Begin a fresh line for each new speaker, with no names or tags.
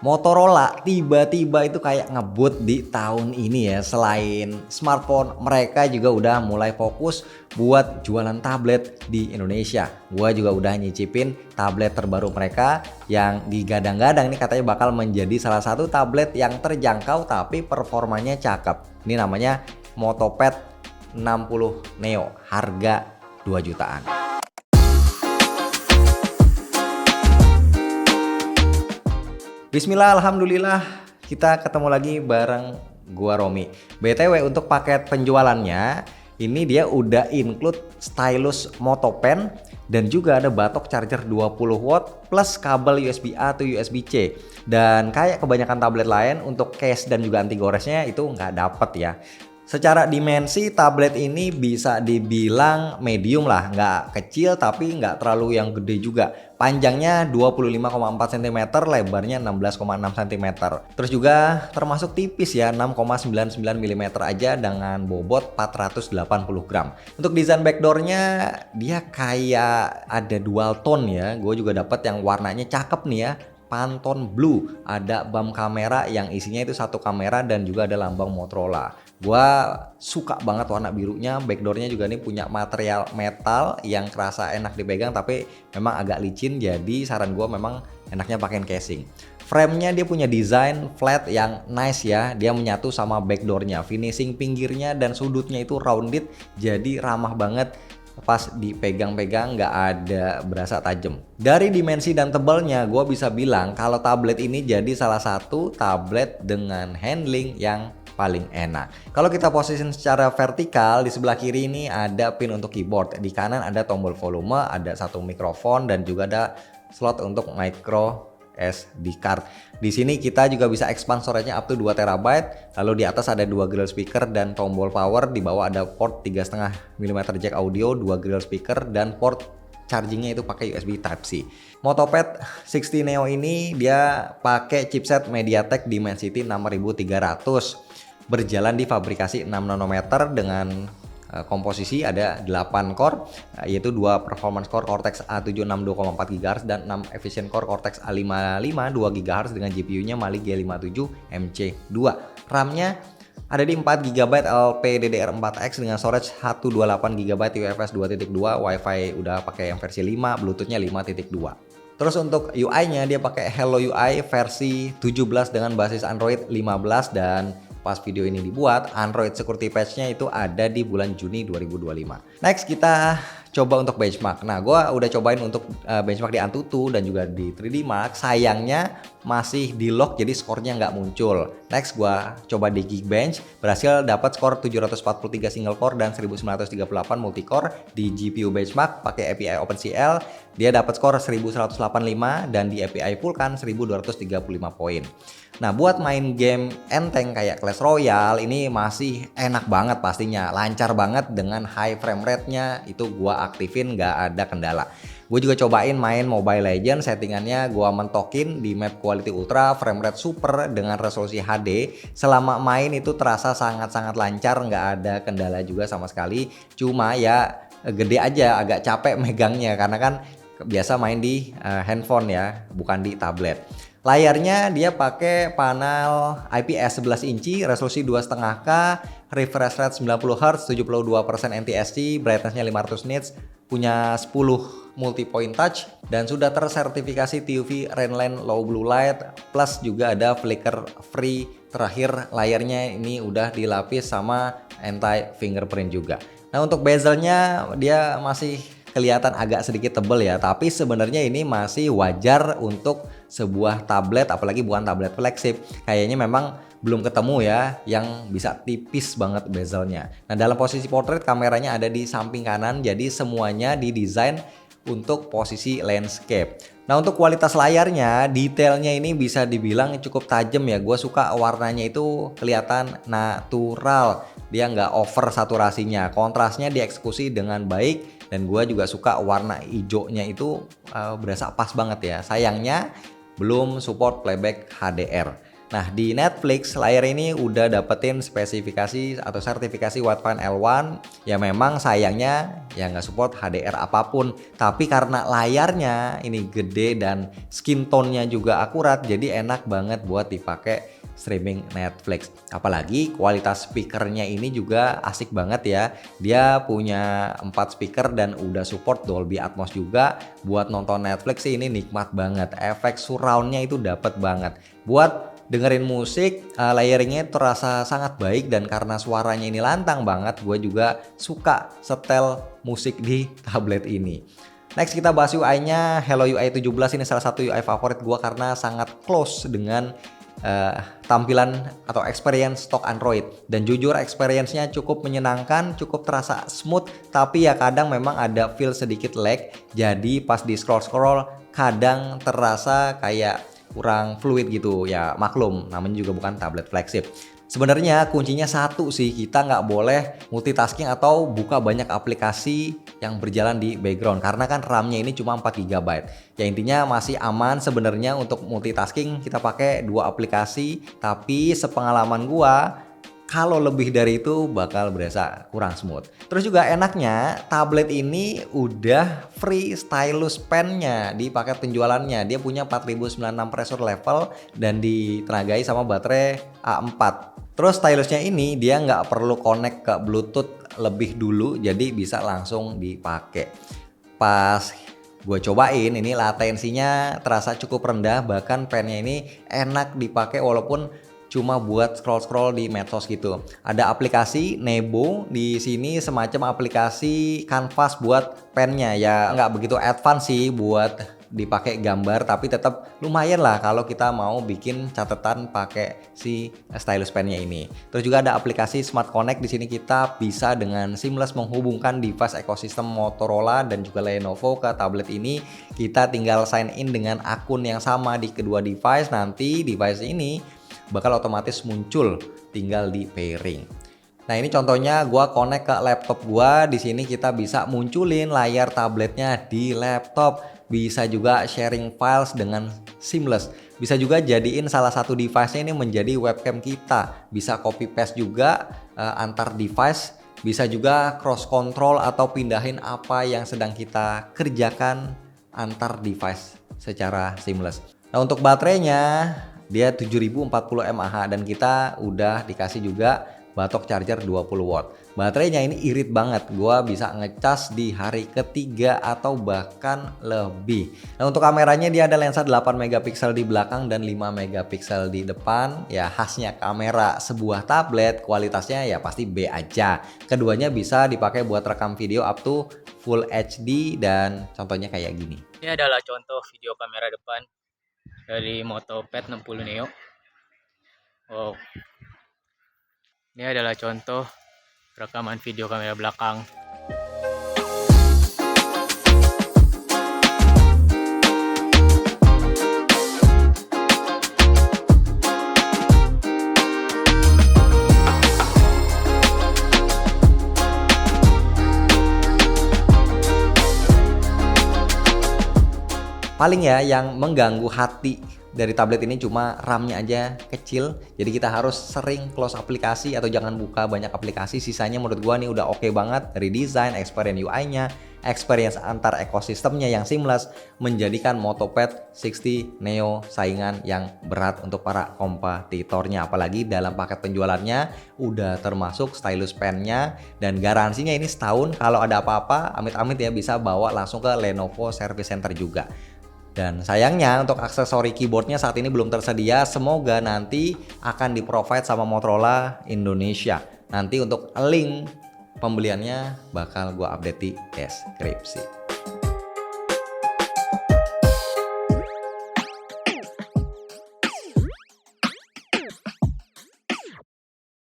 Motorola tiba-tiba itu kayak ngebut di tahun ini ya. Selain smartphone, mereka juga udah mulai fokus buat jualan tablet di Indonesia. Gua juga udah nyicipin tablet terbaru mereka yang digadang-gadang nih katanya bakal menjadi salah satu tablet yang terjangkau tapi performanya cakep. Ini namanya Motopad 60 Neo, harga 2 jutaan. Bismillah, alhamdulillah kita ketemu lagi bareng gua Romi. BTW untuk paket penjualannya ini dia udah include stylus Moto Pen dan juga ada batok charger 20 watt plus kabel USB A atau USB C. Dan kayak kebanyakan tablet lain untuk case dan juga anti goresnya itu nggak dapet ya. Secara dimensi tablet ini bisa dibilang medium lah, nggak kecil tapi nggak terlalu yang gede juga. Panjangnya 25,4 cm, lebarnya 16,6 cm. Terus juga termasuk tipis ya, 6,99 mm aja dengan bobot 480 gram. Untuk desain backdoornya dia kayak ada dual tone ya. Gue juga dapat yang warnanya cakep nih ya. Pantone Blue, ada bump kamera yang isinya itu satu kamera dan juga ada lambang Motorola. Gua suka banget warna birunya, backdoornya juga nih punya material metal yang kerasa enak dipegang tapi memang agak licin, jadi saran gua memang enaknya pakein casing. Frame-nya dia punya desain flat yang nice ya, dia menyatu sama backdoornya, finishing pinggirnya dan sudutnya itu rounded jadi ramah banget. Pas dipegang-pegang nggak ada berasa tajam. Dari dimensi dan tebalnya gue bisa bilang kalau tablet ini jadi salah satu tablet dengan handling yang paling enak. Kalau kita posisiin secara vertikal, di sebelah kiri ini ada pin untuk keyboard, di kanan ada tombol volume, ada satu mikrofon dan juga ada slot untuk micro SD card. Di sini kita juga bisa expand storage-nya up to 2 TB. Lalu di atas ada 2 grill speaker dan tombol power. Di bawah ada port 3,5 mm jack audio, 2 grill speaker dan port chargingnya itu pakai USB Type C. Motopad 60 Neo ini dia pakai chipset MediaTek Dimensity 6300. Berjalan di fabrikasi 6 nanometer dengan komposisi ada 8 core, yaitu 2 performance core Cortex A7 62,4 GHz dan 6 efficient core Cortex A55 2 GHz dengan GPU-nya Mali G57 MC2. RAM-nya ada di 4 GB LPDDR4X dengan storage 128 GB UFS 2.2, Wi-Fi udah pakai yang versi 5, Bluetooth-nya 5.2. Terus untuk UI-nya dia pakai Hello UI versi 17 dengan basis Android 15 dan pas video ini dibuat, Android security patch-nya itu ada di bulan Juni 2025. Next kita coba untuk benchmark. Nah, gue udah cobain untuk benchmark di Antutu dan juga di 3D Mark. Sayangnya masih di lock jadi skornya nggak muncul. Next gue coba di Geekbench, berhasil dapat skor 743 single core dan 1938 multi core. Di GPU benchmark pakai API OpenCL, dia dapat skor 1185 dan di API Vulkan 1235 poin. Nah, buat main game enteng kayak Clash Royale ini masih enak banget pastinya, lancar banget dengan high frame rate-nya itu gua aktifin nggak ada kendala. Gue juga cobain main Mobile Legends, settingannya gua mentokin di map quality ultra, frame rate super dengan resolusi HD. Selama main itu terasa sangat-sangat lancar, nggak ada kendala juga sama sekali. Cuma ya gede aja, agak capek megangnya karena kan biasa main di handphone ya, bukan di tablet. Layarnya dia pakai panel IPS 11 inci, resolusi 2,5K, refresh rate 90Hz, 72% NTSC, brightness-nya 500 nits, punya 10 multi point touch dan sudah tersertifikasi TUV Rainline Low Blue Light, plus juga ada flicker free. Terakhir layarnya ini udah dilapis sama anti fingerprint juga. Nah, untuk bezelnya dia masih kelihatan agak sedikit tebel ya, tapi sebenarnya ini masih wajar untuk sebuah tablet, apalagi bukan tablet flagship. Kayaknya memang belum ketemu ya yang bisa tipis banget bezelnya. Nah, dalam posisi portrait kameranya ada di samping kanan, jadi semuanya didesain untuk posisi landscape. Nah, untuk kualitas layarnya, detailnya ini bisa dibilang cukup tajam ya. Gue suka warnanya itu kelihatan natural, dia nggak over saturasinya, kontrasnya dieksekusi dengan baik. Dan gue juga suka warna hijaunya itu berasa pas banget ya. Sayangnya belum support playback HDR. Nah, di Netflix layar ini udah dapetin spesifikasi atau sertifikasi Widevine L1. Ya memang sayangnya ya nggak support HDR apapun. Tapi karena layarnya ini gede dan skin tone-nya juga akurat, jadi enak banget buat dipakai streaming Netflix. Apalagi kualitas speakernya ini juga asik banget ya. Dia punya 4 speaker dan udah support Dolby Atmos juga. Buat nonton Netflix sih ini nikmat banget. Efek surround-nya itu dapet banget. Buat dengerin musik, layeringnya terasa sangat baik, dan karena suaranya ini lantang banget, gue juga suka setel musik di tablet ini. Next kita bahas UI-nya. Hello UI 17 ini salah satu UI favorit gue karena sangat close dengan tampilan atau experience stok Android, dan jujur experience-nya cukup menyenangkan, cukup terasa smooth, tapi ya kadang memang ada feel sedikit lag, jadi pas di scroll kadang terasa kayak kurang fluid gitu ya. Maklum, namanya juga bukan tablet flagship. Sebenarnya kuncinya satu sih, kita nggak boleh multitasking atau buka banyak aplikasi yang berjalan di background, karena kan RAM-nya ini cuma 4 GB. Ya intinya masih aman sebenarnya untuk multitasking, kita pakai 2 aplikasi, tapi sepengalaman gua kalau lebih dari itu bakal berasa kurang smooth. Terus juga enaknya tablet ini udah free stylus pen-nya di paket penjualannya. Dia punya 4096 pressure level dan ditenagai sama baterai A4. Terus stylusnya ini dia nggak perlu connect ke Bluetooth lebih dulu, jadi bisa langsung dipakai. Pas gue cobain ini latensinya terasa cukup rendah, bahkan pennya ini enak dipakai walaupun cuma buat scroll di medsos gitu. Ada aplikasi Nebo di sini, semacam aplikasi kanvas buat pennya, ya nggak begitu advance sih buat dipakai gambar, tapi tetap lumayan lah kalau kita mau bikin catatan pakai si stylus pennya ini. Terus juga ada aplikasi Smart Connect. Di sini kita bisa dengan seamless menghubungkan device ekosistem Motorola dan juga Lenovo ke tablet ini. Kita tinggal sign in dengan akun yang sama di kedua device, nanti device ini bakal otomatis muncul, tinggal di pairing. Nah ini contohnya gua connect ke laptop gua. Di sini kita bisa munculin layar tabletnya di laptop. Bisa juga sharing files dengan seamless. Bisa juga jadiin salah satu device-nya ini menjadi webcam kita. Bisa copy paste juga antar device. Bisa juga cross control atau pindahin apa yang sedang kita kerjakan antar device secara seamless. Nah untuk baterainya dia 7040 mAh dan kita udah dikasih juga batok charger 20 watt. Baterainya ini irit banget, gua bisa ngecas di hari ketiga atau bahkan lebih. Nah untuk kameranya dia ada lensa 8 megapiksel di belakang dan 5 megapiksel di depan. Ya khasnya kamera sebuah tablet, kualitasnya ya pasti B aja. Keduanya bisa dipakai buat rekam video up to Full HD dan contohnya kayak gini.
Ini adalah contoh video kamera depan dari Moto Pad 60 Neo. Wow. Ini adalah contoh rekaman video kamera belakang.
Paling ya yang mengganggu hati dari tablet ini cuma RAM-nya aja kecil, jadi kita harus sering close aplikasi atau jangan buka banyak aplikasi. Sisanya menurut gua nih udah oke banget dari desain, experience UI-nya, experience antar ekosistemnya yang seamless, menjadikan Moto Pad 60 Neo saingan yang berat untuk para kompetitornya. Apalagi dalam paket penjualannya udah termasuk stylus pen-nya dan garansinya ini setahun. Kalau ada apa-apa, amit-amit ya bisa bawa langsung ke Lenovo Service Center juga. Dan sayangnya untuk aksesori keyboardnya saat ini belum tersedia. Semoga nanti akan di-provide sama Motorola Indonesia. Nanti untuk link pembeliannya bakal gua update di deskripsi.